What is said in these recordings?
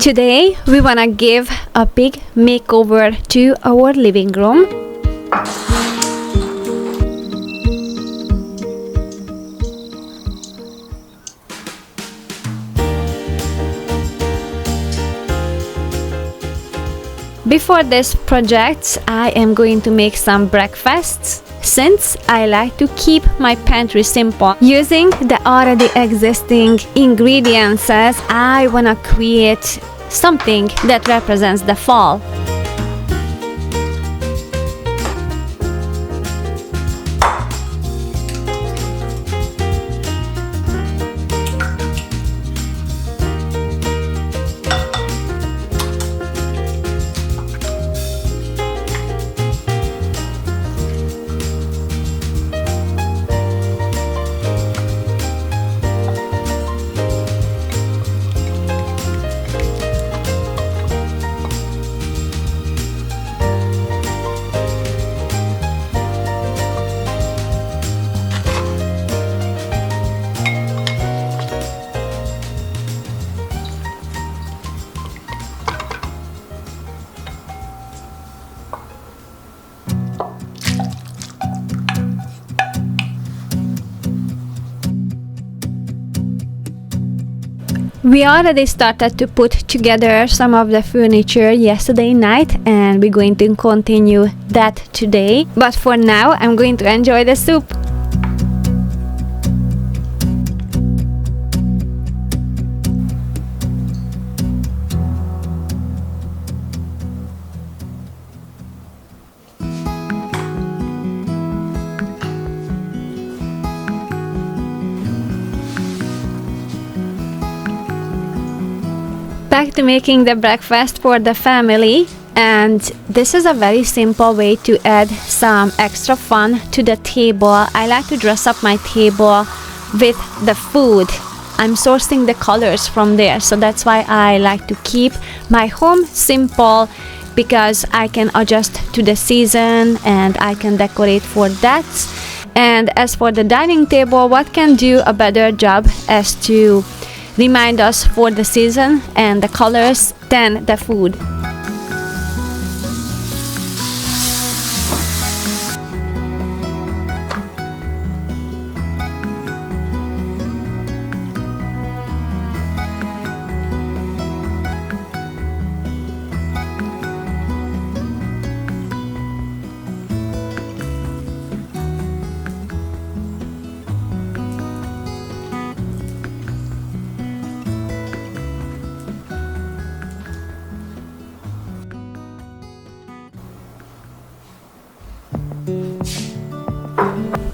Today we wanna give a big makeover to our living room. Before this project, I am going to make some breakfasts. Since I like to keep my pantry simple, using the already existing ingredients, I wanna create something that represents the fall. We already started to put together some of the furniture yesterday night, and we're going to continue that today. But for now, I'm going to enjoy the soup. Back to making the breakfast for the family, and this is a very simple way to add some extra fun to the table. I like to dress up my table with the food. I'm sourcing the colors from there, so that's why I like to keep my home simple, because I can adjust to the season and I can decorate for that. And as for the dining table, what can do a better job as to remind us for the season and the colors than the food.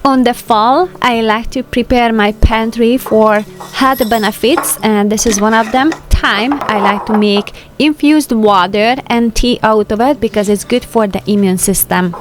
On the fall, I like to prepare my pantry for health benefits, and this is one of them. Thyme. I like to make infused water and tea out of it because it's good for the immune system.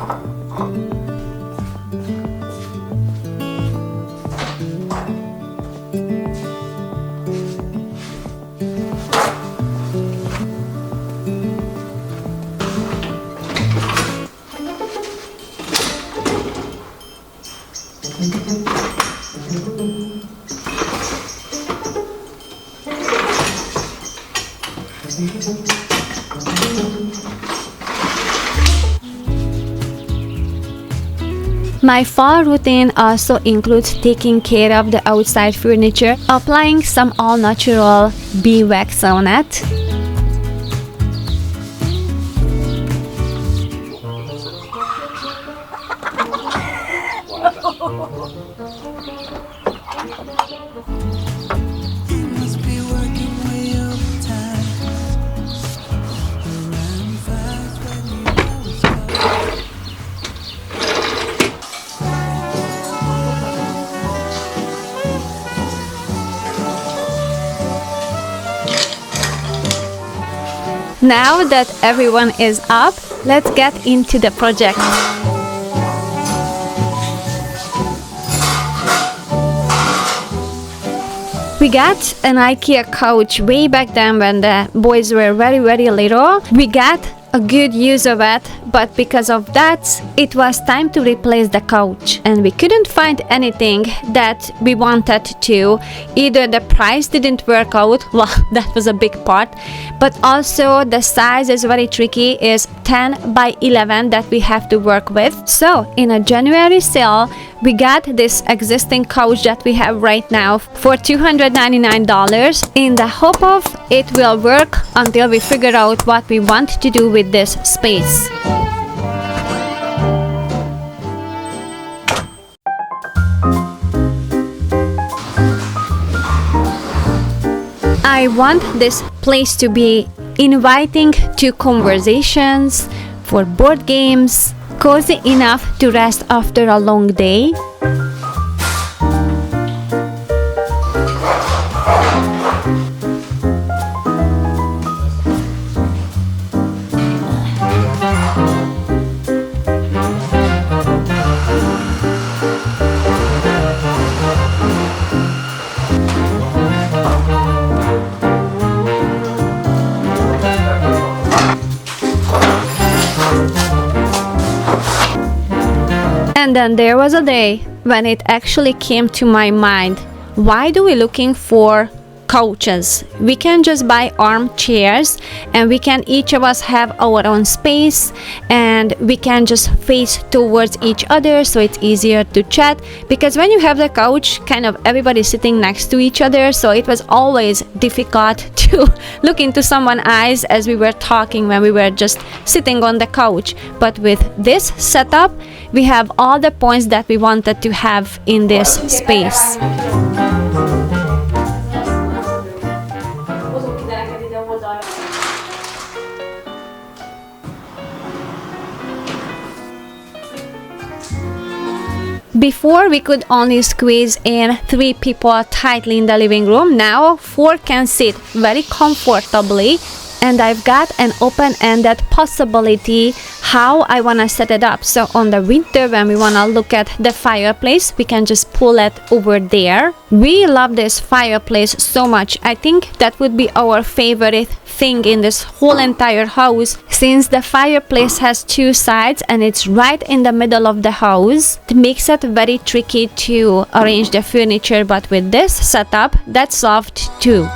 My fall routine also includes taking care of the outside furniture, applying some all-natural bee wax on it. Now that everyone is up, let's get into the project. We got an IKEA couch way back then when the boys were very little. We got a good use of it, but because of that, it was time to replace the couch. And we couldn't find anything that we wanted to. Either the price didn't work out, well, that was a big part, but also the size is very tricky, is 10 by 11 that we have to work with. So in a January sale, we got this existing couch that we have right now for $299 in the hope of it will work until we figure out what we want to do with this space. I want this place to be inviting to conversations, for board games, cozy enough to rest after a long day. And then there was a day when it actually came to my mind, why do we looking for couches? We can just buy armchairs and we can each of us have our own space and we can just face towards each other so it's easier to chat, because when you have the couch, kind of everybody sitting next to each other, so it was always difficult to look into someone's eyes as we were talking when we were just sitting on the couch. But with this setup, we have all the points that we wanted to have in this space. Before we could only squeeze in 3 people tightly in the living room. Now 4 can sit very comfortably, and I've got an open-ended possibility how I want to set it up. So on the winter, when we want to look at the fireplace, we can just pull it over there. We love this fireplace so much. I think that would be our favorite thing in this whole entire house, since the fireplace has 2 sides and it's right in the middle of the house. It makes it very tricky to arrange the furniture, but with this setup, that's solved too.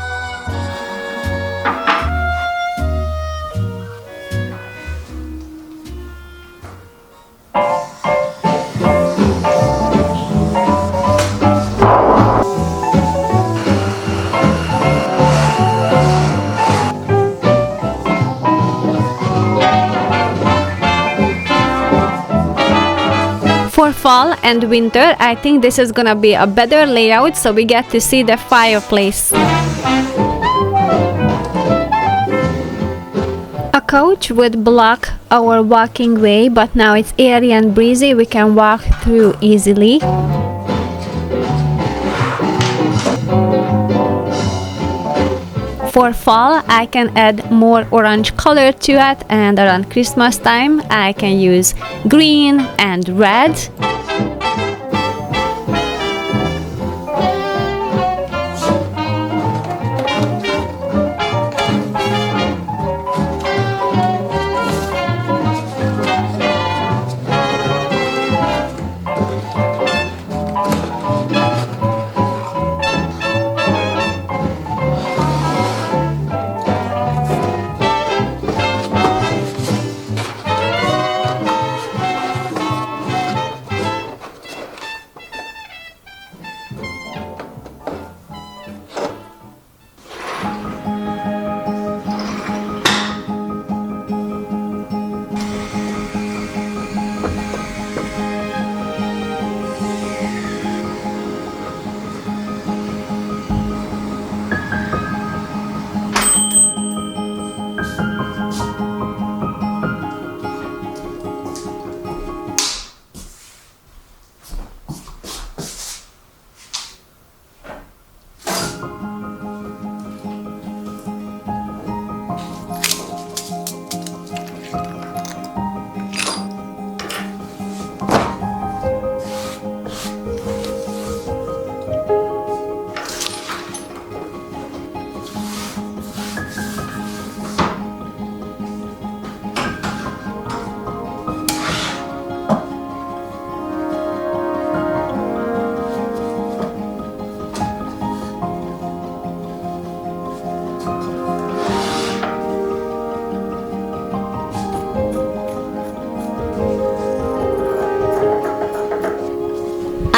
For fall and winter, I think this is gonna be a better layout so we get to see the fireplace. A couch would block our walking way, but now it's airy and breezy, we can walk through easily. For fall, I can add more orange color to it, and around Christmas time, I can use green and red.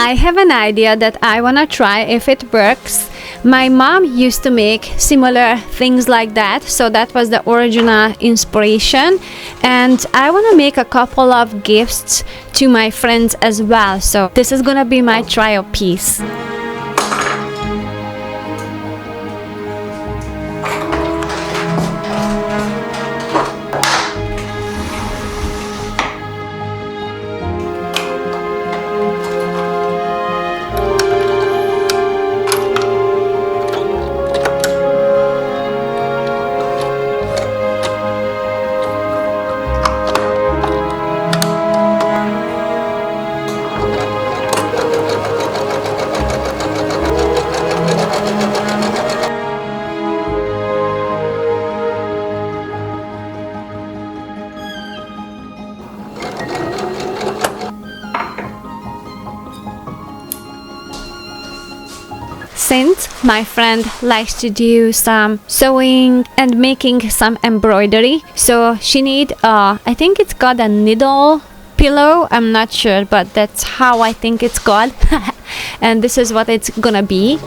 I have an idea that I wanna try if it works. My mom used to make similar things like that, so that was the original inspiration, and I wanna make a couple of gifts to my friends as well, so this is gonna be my trial piece. Since my friend likes to do some sewing and making some embroidery, so she need I think it's called a needle pillow, I'm not sure, but that's how I think it's called. And this is what it's gonna be.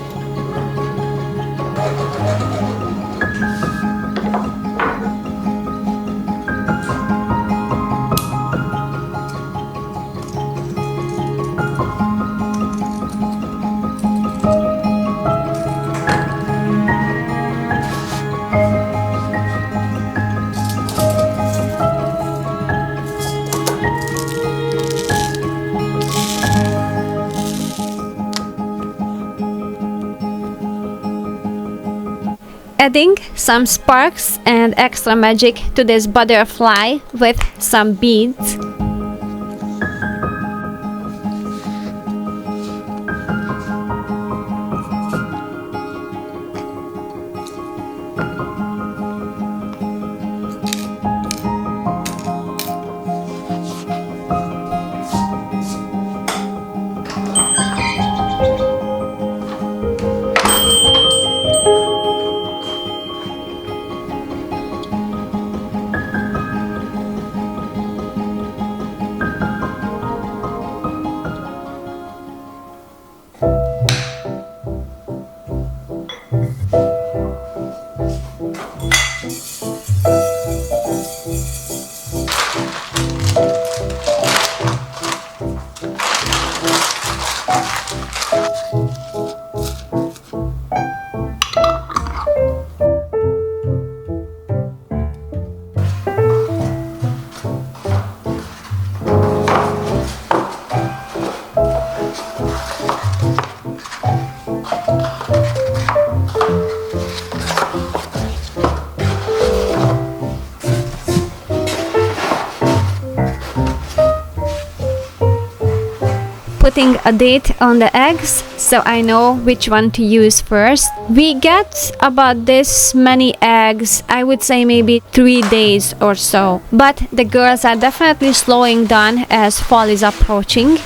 Adding some sparks and extra magic to this butterfly with some beads. Putting a date on the eggs so I know which one to use first. We get about this many eggs, I would say maybe 3 days or so, but the girls are definitely slowing down as fall is approaching.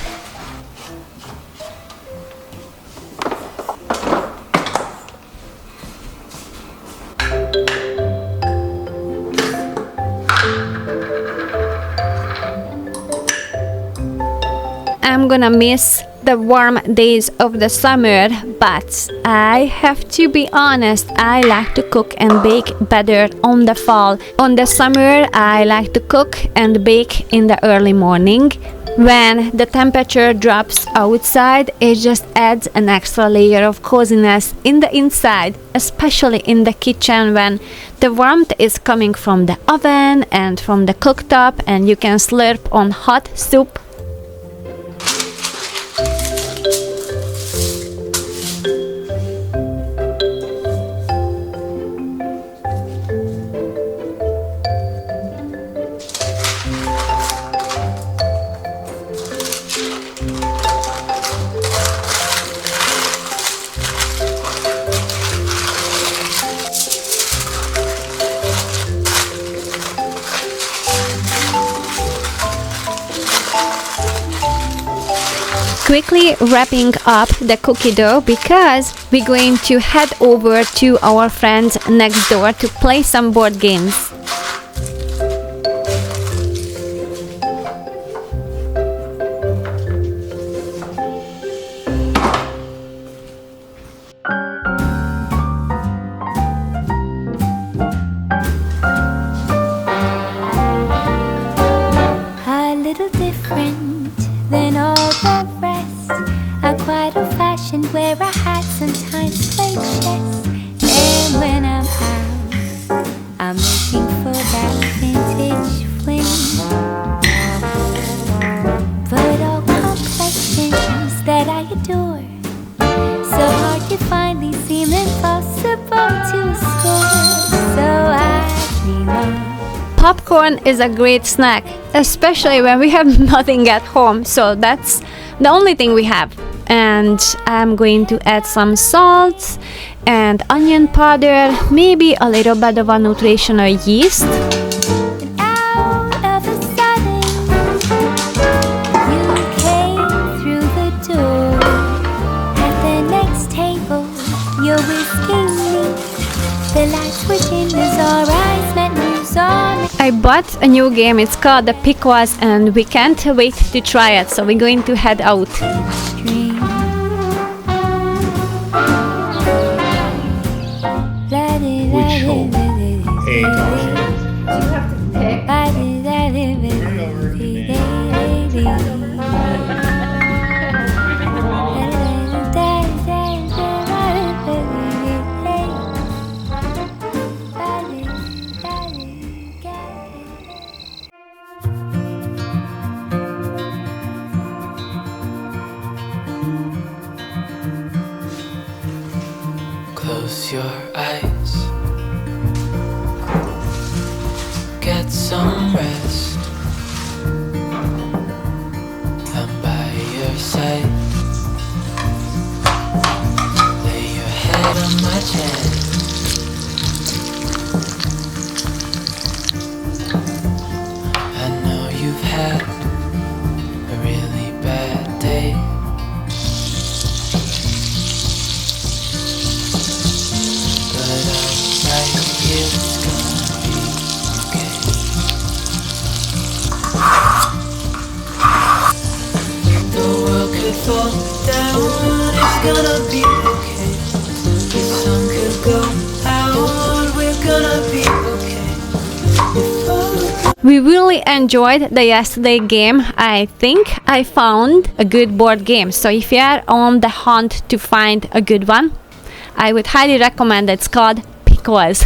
I'm gonna miss the warm days of the summer, but I have to be honest, I like to cook and bake better on the fall. On the summer, I like to cook and bake in the early morning. When the temperature drops outside, it just adds an extra layer of coziness in the inside, especially in the kitchen when the warmth is coming from the oven and from the cooktop, and you can slurp on hot soup. Quickly wrapping up the cookie dough because we're going to head over to our friends next door to play some board games. popcorn is a great snack, especially when we have nothing at home. So that's the only thing we have. And I'm going to add some salt and onion powder, maybe a little bit of a nutritional yeast. I bought a new game, it's called the Pickles, and we can't wait to try it, so we're going to head out. Which home? A home. You have to pick. Close your eyes, get some rest. I'm by your side, lay your head on my chest. I know you've had a really bad day, it's gonna be okay. The world could fall down, it's gonna be okay. The sun could go out, we're gonna be okay. We really enjoyed the yesterday game. I think I found a good board game. So if you are on the hunt to find a good one, I would highly recommend it. It's called Pickles.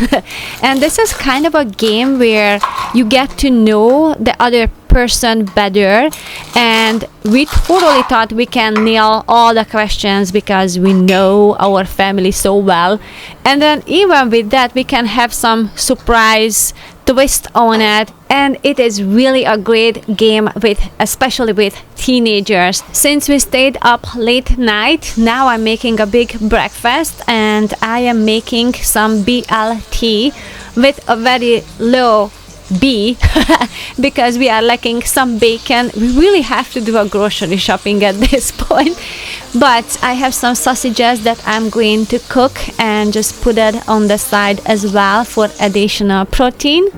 And this is kind of a game where you get to know the other person better, and we totally thought we can nail all the questions because we know our family so well, and then even with that we can have some surprise twist on it, and it is really a great game especially with teenagers. Since we stayed up late night, now I'm making a big breakfast, and I am making some BLT with a very low B because we are lacking some bacon. We really have to do a grocery shopping at this point, but I have some sausages that I'm going to cook and just put it on the side as well for additional protein.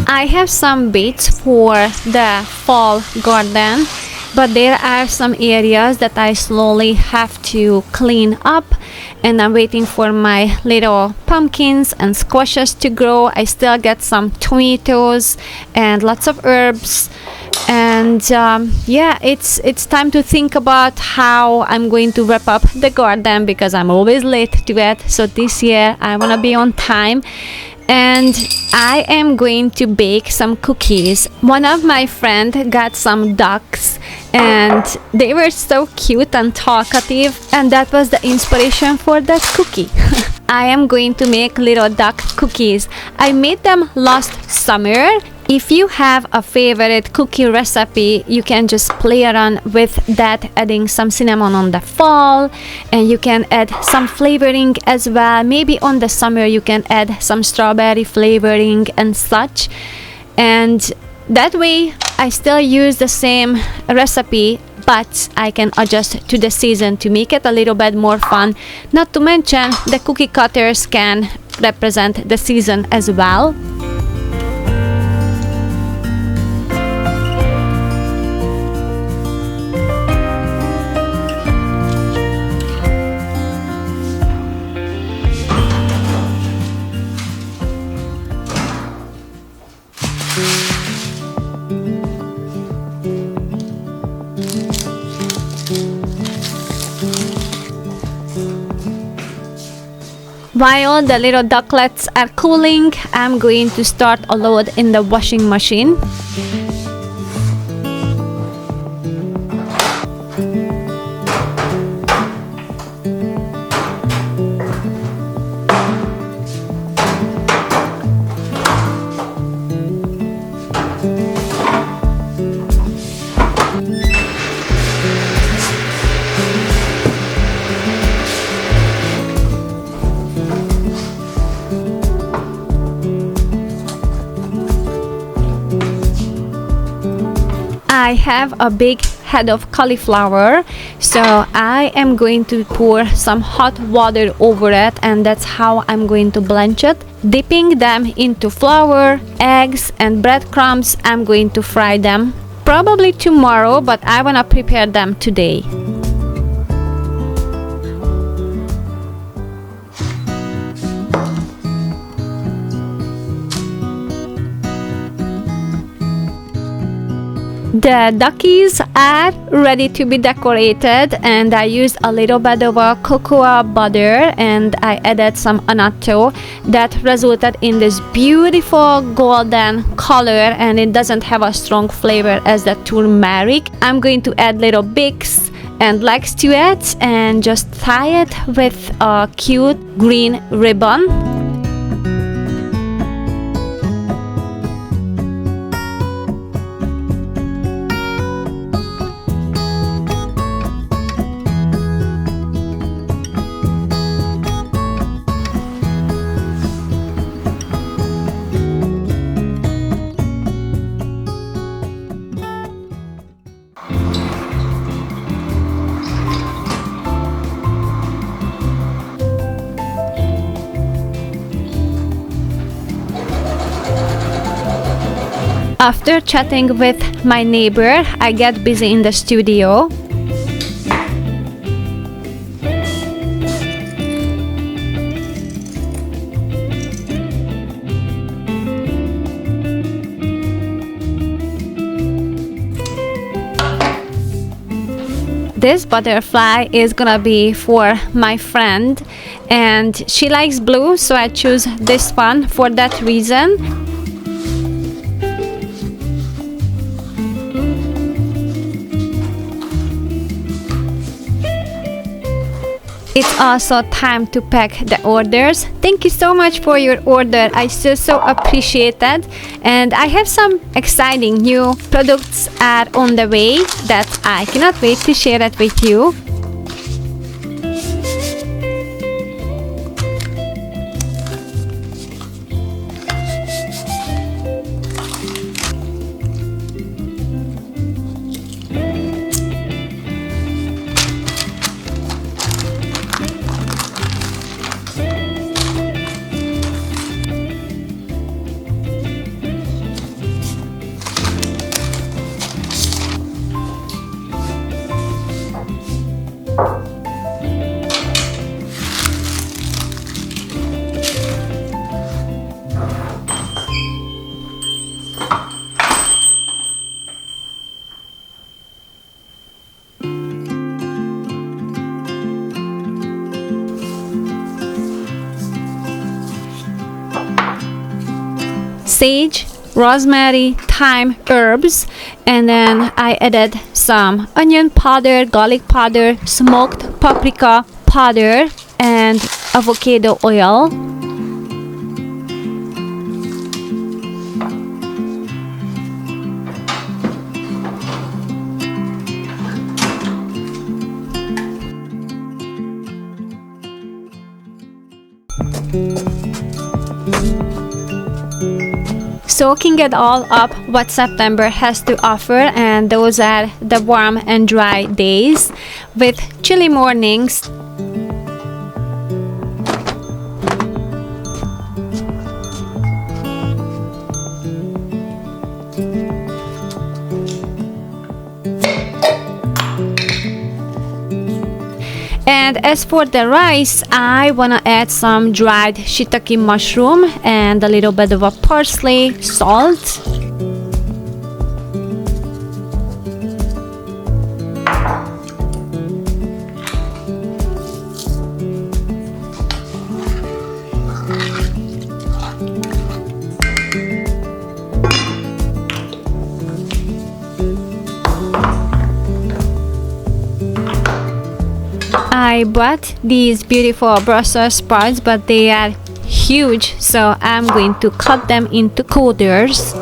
I have some beds for the fall garden, but there are some areas that I slowly have to clean up, and I'm waiting for my little pumpkins and squashes to grow. I still get some tomatoes and lots of herbs, and yeah, it's time to think about how I'm going to wrap up the garden because I'm always late to it. So this year I want to be on time, and I am going to bake some cookies. One of my friends got some ducks and they were so cute and talkative, and that was the inspiration for that cookie. I am going to make little duck cookies. I made them last summer. If you have a favorite cookie recipe, you can just play around with that, adding some cinnamon on the fall, and you can add some flavoring as well. Maybe on the summer you can add some strawberry flavoring and such, and that way I still use the same recipe, but I can adjust to the season to make it a little bit more fun. Not to mention the cookie cutters can represent the season as well. While the little ducklets are cooling, I'm going to start a load in the washing machine. I have a big head of cauliflower, so I am going to pour some hot water over it, and that's how I'm going to blanch it. Dipping them into flour, eggs, and breadcrumbs, I'm going to fry them. Probably tomorrow, but I want to prepare them today. The duckies are ready to be decorated, and I used a little bit of a cocoa butter and I added some annatto that resulted in this beautiful golden color, and it doesn't have a strong flavor as the turmeric. I'm going to add little beaks and legs to it and just tie it with a cute green ribbon. After chatting with my neighbor, I get busy in the studio. This butterfly is gonna be for my friend, and she likes blue, so I choose this one for that reason. It's also time to pack the orders. Thank you so much for your order. I so appreciate that. And I have some exciting new products are on the way that I cannot wait to share it with you. sage, rosemary, thyme, herbs, and then I added some onion powder, garlic powder, smoked paprika powder, and avocado oil. Soaking it all up what September has to offer, and those are the warm and dry days with chilly mornings. And as for the rice, I wanna add some dried shiitake mushroom and a little bit of a parsley, salt. I bought these beautiful Brussels sprouts, but they are huge, so I'm going to cut them into quarters.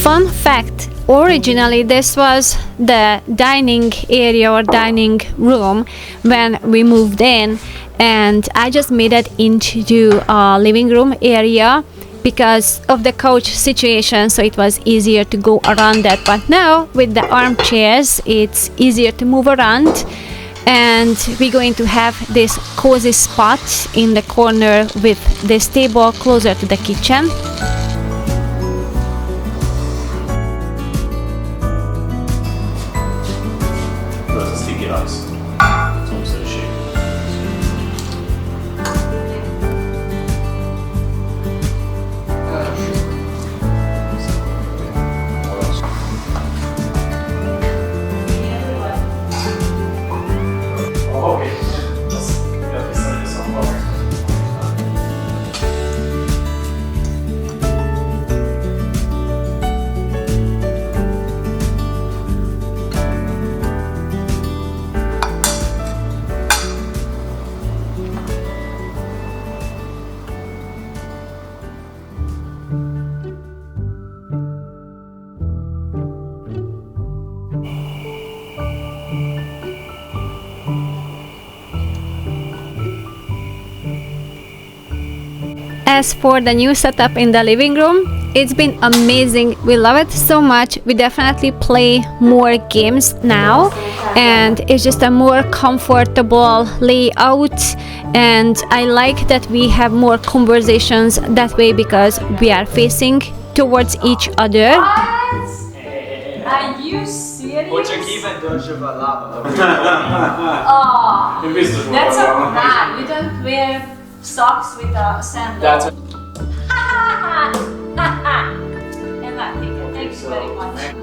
Fun fact, originally this was the dining area or dining room when we moved in, and I just made it into a living room area because of the couch situation, so it was easier to go around that. But now with the armchairs, it's easier to move around, and we're going to have this cozy spot in the corner with this table closer to the kitchen. As for the new setup in the living room, it's been amazing. We love it so much. We definitely play more games now, and it's just a more comfortable layout, and I like that we have more conversations that way because we are facing towards each other. Are you serious? Hogy csak kíventöltsük a lábadat. Oh, that's a crime. You don't wear socks with a sandal. That's a... And I think it. Thank you very much.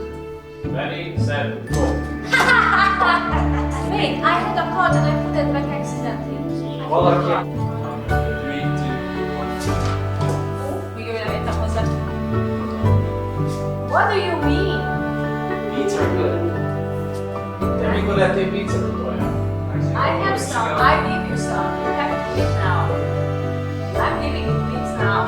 Ready, set, go. Wait, I had a card and I put it back accidentally. Valaki... 3, 2, 1. Még jövőre értem hozzá. What do you mean? Beats are good. Te mikor lettél beats-et utoljára? I have some. I give you some. You have to eat now. I'm giving you beats now.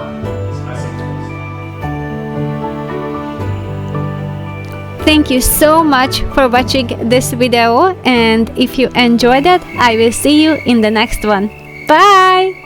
Thank you so much for watching this video, and if you enjoyed it, I will see you in the next one. Bye!